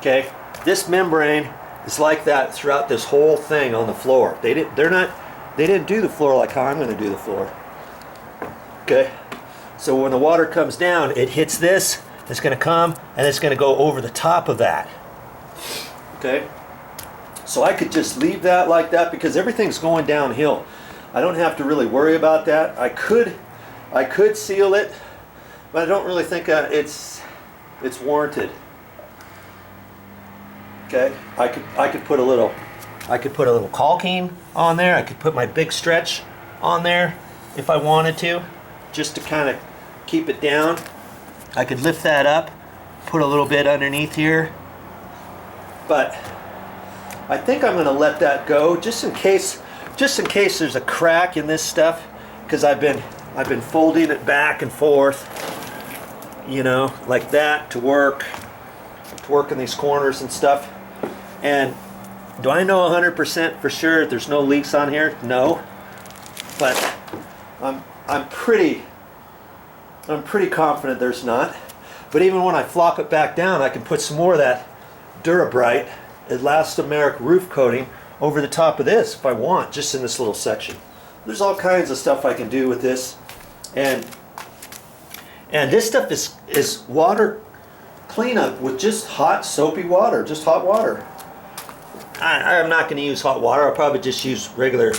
Okay, this membrane is like that throughout this whole thing on the floor. They didn't do the floor like how I'm going to do the floor. Okay, so when the water comes down, it hits this, it's going to come, and it's going to go over the top of that. Okay, so I could just leave that like that because everything's going downhill. I don't have to really worry about that. I could seal it, but I don't really think it's warranted. Okay, I could put a little caulking on there. I could put my big stretch on there if I wanted to, just to kind of keep it down. I could lift that up, put a little bit underneath here, but I think I'm going to let that go just in case there's a crack in this stuff, because I've been folding it back and forth, you know, like that to work in these corners and stuff. And do I know 100% for sure there's no leaks on here? No, but I'm pretty confident there's not. But even when I flop it back down, I can put some more of that Durabrite elastomeric roof coating over the top of this if I want, just in this little section. There's all kinds of stuff I can do with this, and this stuff is water cleanup with just hot soapy water, just hot water. I'm not going to use hot water. I'll probably just use regular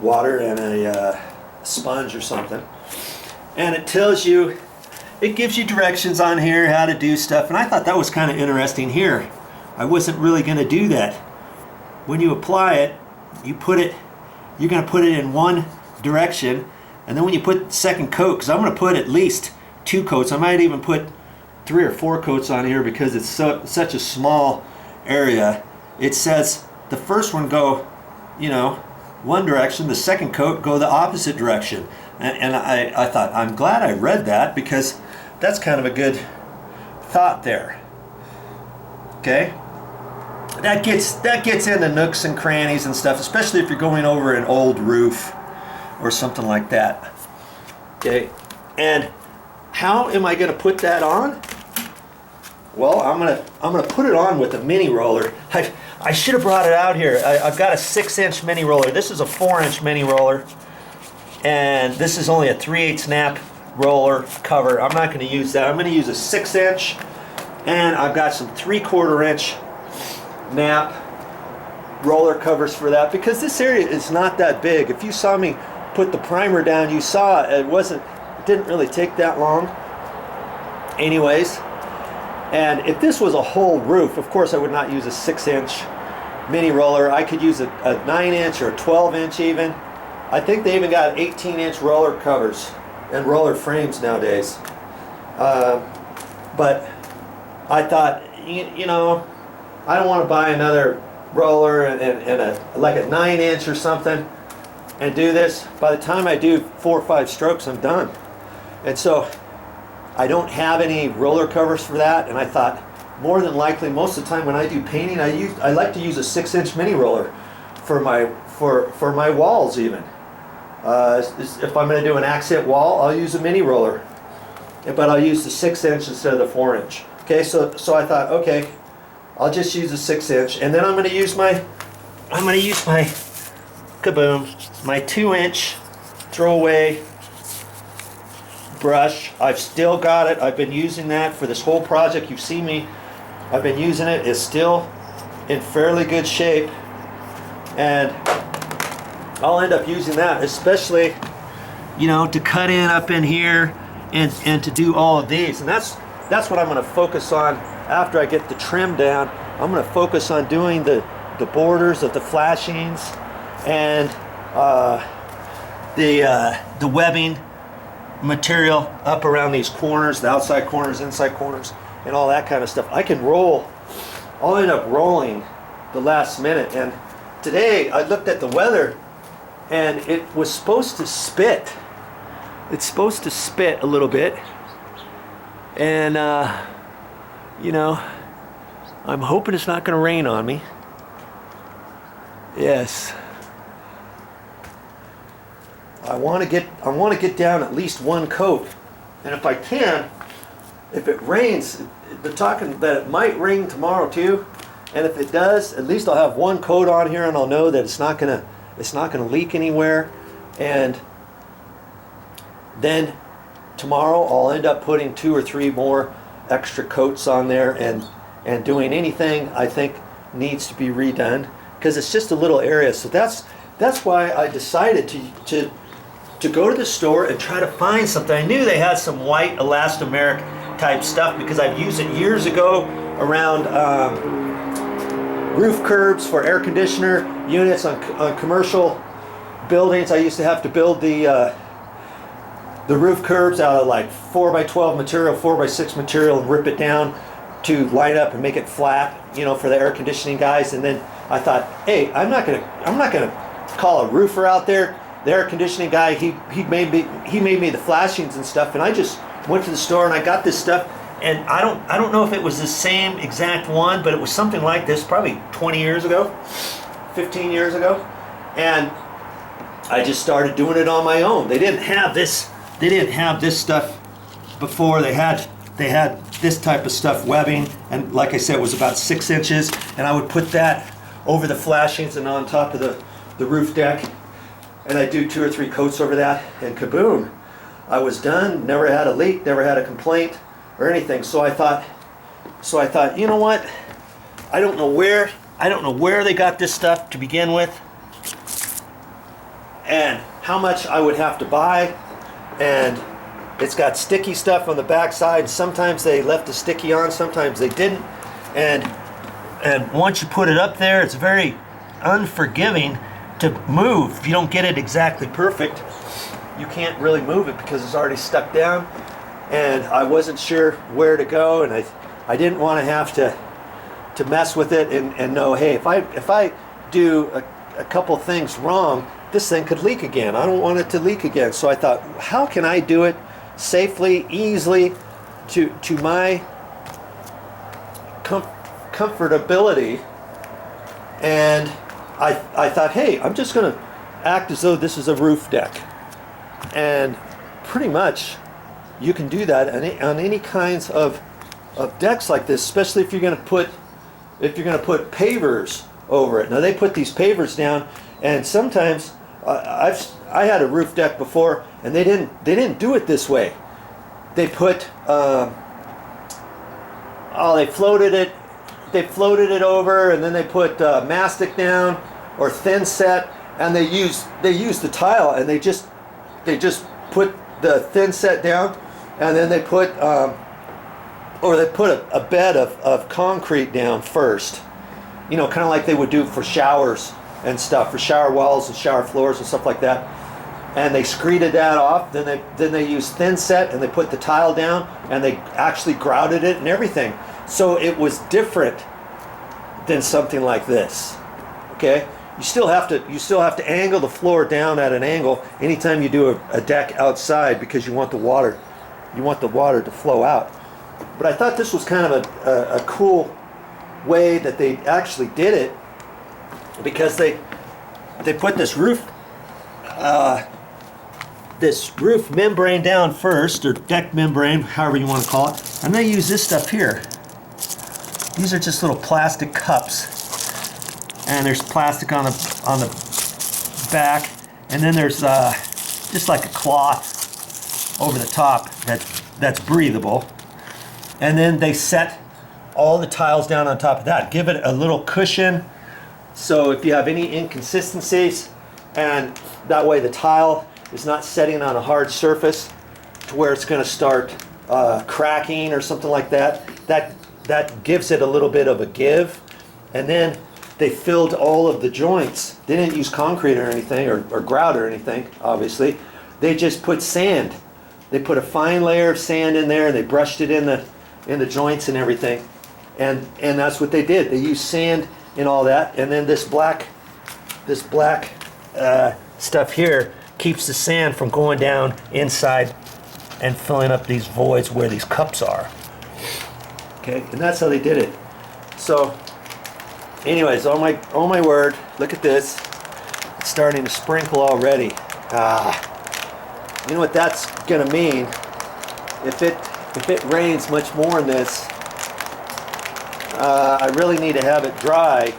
water and a sponge or something. And it tells you, it gives you directions on here how to do stuff, and I thought that was kind of interesting here. I wasn't really going to do that. When you apply it, you're going to put it in one direction, and then when you put the second coat, because I'm going to put at least 2 coats, I might even put 3 or 4 coats on here because it's such a small area. It says the first one go, you know, one direction, the second coat go the opposite direction. And I thought, I'm glad I read that, because that's kind of a good thought there. Okay? That gets into nooks and crannies and stuff, especially if you're going over an old roof or something like that. Okay? And how am I going to put that on? Well, I'm gonna put it on with a mini roller. I should have brought it out here. I've got a 6-inch mini roller. This is a 4-inch mini roller, and this is only a 3/8 snap roller cover. I'm not going to use that. I'm going to use a 6-inch, and I've got some 3/4 inch nap roller covers for that, because this area is not that big. If you saw me put the primer down, you saw it didn't really take that long. Anyways. And if this was a whole roof, of course I would not use a 6-inch mini roller. I could use a 9-inch or a 12-inch even. I think they even got 18-inch roller covers and roller frames nowadays. But I thought, you know, I don't want to buy another roller and like a 9-inch or something and do this. By the time I do 4 or 5 strokes, I'm done. And so I don't have any roller covers for that, and I thought, more than likely, most of the time when I do painting, I like to use a 6-inch mini roller for my walls even. If I'm going to do an accent wall, I'll use a mini roller, but I'll use the 6-inch instead of the 4-inch. Okay, so I thought, okay, I'll just use the 6-inch, and then I'm going to use my kaboom, my 2-inch throwaway brush. I've still got it. I've been using that for this whole project. You've seen me. I've been using it. It's still in fairly good shape, and I'll end up using that, especially, you know, to cut in up in here and to do all of these. And that's what I'm going to focus on after I get the trim down. I'm going to focus on doing the borders of the flashings and the webbing material up around these corners, the outside corners, inside corners, and all that kind of stuff. I'll end up rolling the last minute. And today I looked at the weather, and it was supposed to spit. It's supposed to spit a little bit, and you know, I'm hoping it's not going to rain on me. Yes. I want to get down at least 1 coat, and if I can, if it rains, they're talking that it might rain tomorrow too. And if it does, at least I'll have one coat on here and I'll know that it's not gonna leak anywhere. And then tomorrow I'll end up putting 2 or 3 more extra coats on there and doing anything I think needs to be redone, because it's just a little area. So that's why I decided to go to the store and try to find something. I knew they had some white elastomeric type stuff because I've used it years ago around roof curbs for air conditioner units on commercial buildings. I used to have to build the roof curbs out of like 4x12 material, 4x6 material, and rip it down to line up and make it flat, you know, for the air conditioning guys. And then I thought, hey, I'm not gonna call a roofer out there. The air conditioning guy, he made me the flashings and stuff. And I just went to the store and I got this stuff. And I don't know if it was the same exact one, but it was something like this, probably 20 years ago, 15 years ago. And I just started doing it on my own. They didn't have this stuff before. They had this type of stuff, webbing, and like I said, it was about 6 inches, and I would put that over the flashings and on top of the roof deck, and I do 2 or 3 coats over that, and kaboom, I was done. Never had a leak, never had a complaint or anything. So I thought, you know what? I don't know where they got this stuff to begin with, and how much I would have to buy. And it's got sticky stuff on the back side. Sometimes they left the sticky on, sometimes they didn't. And once you put it up there, it's very unforgiving to move. If you don't get it exactly perfect, you can't really move it because it's already stuck down. And I wasn't sure where to go, and I didn't want to have to mess with it and know, hey, if I do a couple things wrong, this thing could leak again. I don't want it to leak again. So I thought, how can I do it safely, easily, to my comfortability? And I thought, hey, I'm just going to act as though this is a roof deck. And pretty much you can do that on any kinds of decks like this, especially if you're going to put pavers over it. Now they put these pavers down, and sometimes I had a roof deck before, and they didn't do it this way. They put they floated it over, and then they put mastic down or thin set, and they used the tile, and they just put the thin set down, and then they put a bed of concrete down first, you know, kind of like they would do for showers and stuff, for shower walls and shower floors and stuff like that. And they screeded that off. Then they used thin set, and they put the tile down, and they actually grouted it and everything. So it was different than something like this. Okay, you still have to angle the floor down at an angle anytime you do a deck outside, because you want the water to flow out. But I thought this was kind of a cool way that they actually did it, because they put this roof membrane down first, or deck membrane, however you want to call it, and they use this stuff here. These are just little plastic cups, and there's plastic on the back, and then there's just like a cloth over the top that's breathable, and then they set all the tiles down on top of that, give it a little cushion. So if you have any inconsistencies, and that way the tile is not setting on a hard surface to where it's going to start cracking or something like that, that gives it a little bit of a give. And then they filled all of the joints. They didn't use concrete or anything, or grout or anything, obviously. They just put sand. They put a fine layer of sand in there, and they brushed it in the joints and everything. And that's what they did. They used sand in all that, and then this black stuff here keeps the sand from going down inside and filling up these voids where these cups are. Okay, and that's how they did it. So, anyways, oh my word, look at this. It's starting to sprinkle already. You know what that's gonna mean? If if it rains much more in this, I really need to have it dry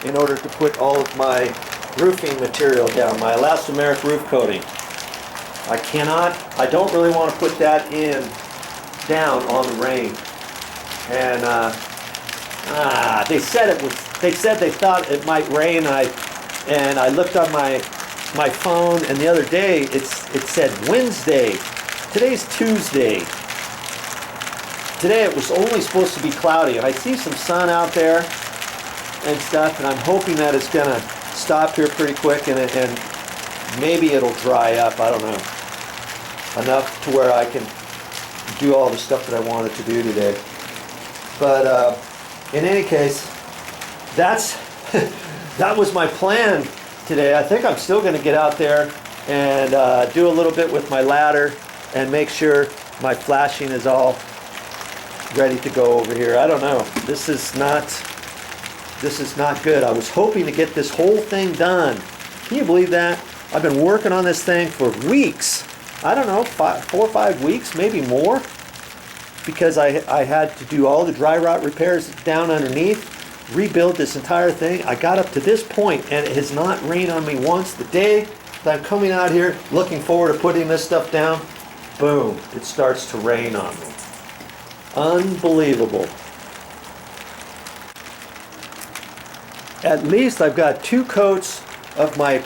in order to put all of my roofing material down, my elastomeric roof coating. I don't really want to put that down on the rain. And they said they thought it might rain. And I looked on my phone, and the other day it said Wednesday. Today's Tuesday. Today it was only supposed to be cloudy, and I see some sun out there and stuff, and I'm hoping that it's gonna stop here pretty quick, and maybe it'll dry up. I don't know, enough to where I can do all the stuff that I wanted to do today. But in any case, that was my plan today. I think I'm still going to get out there and do a little bit with my ladder and make sure my flashing is all ready to go over here. I don't know. This is not good. I was hoping to get this whole thing done. Can you believe that? I've been working on this thing for weeks. I don't know, 4 or 5 weeks, maybe more, because I had to do all the dry rot repairs down underneath, rebuild this entire thing. I got up to this point and it has not rained on me once. The day that I'm coming out here looking forward to putting this stuff down, boom, it starts to rain on me. Unbelievable. At least I've got 2 coats of my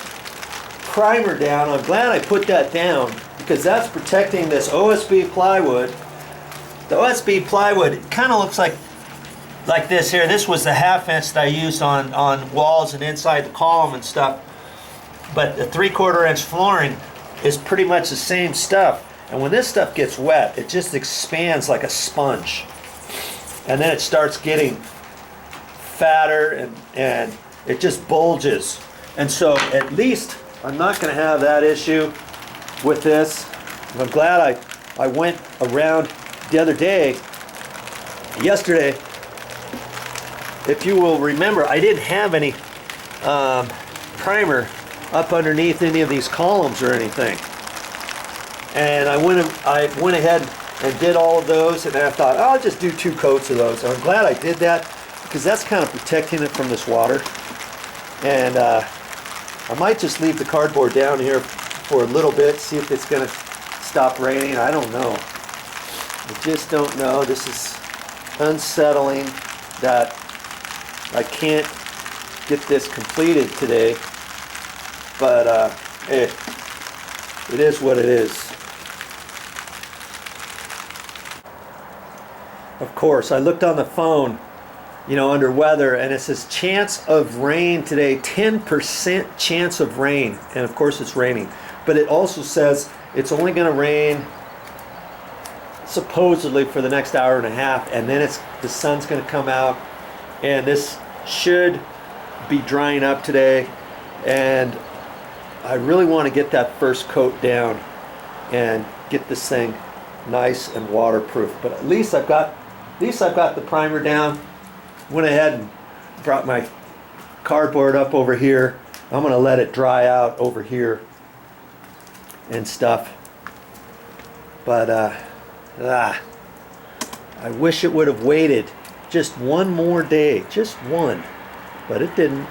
primer down. I'm glad I put that down because that's protecting this OSB plywood. The OSB plywood kind of looks like this here. This was the 1/2 inch that I used on walls and inside the column and stuff. But the 3/4 inch flooring is pretty much the same stuff. And when this stuff gets wet, it just expands like a sponge. And then it starts getting fatter and it just bulges. And so at least I'm not going to have that issue with this. I'm glad I went around the other day, yesterday. If you will remember, I didn't have any primer up underneath any of these columns or anything. And I went ahead and did all of those, and I thought, oh, I'll just do 2 coats of those. And I'm glad I did that because that's kind of protecting it from this water. And I might just leave the cardboard down here for a little bit, see if it's going to stop raining. I don't know. I just don't know. This is unsettling that I can't get this completed today. But hey, it is what it is. Of course, I looked on the phone, under weather, and it says chance of rain today, 10% chance of rain. And of course it's raining. But it also says it's only going to rain supposedly for the next hour and a half, and then the sun's going to come out, and this should be drying up today. And I really want to get that first coat down and get this thing nice and waterproof. But at least I've got the primer down. Went ahead and brought my cardboard up over here. I'm going to let it dry out over here and stuff. But I wish it would have waited just one more day, just one, but it didn't.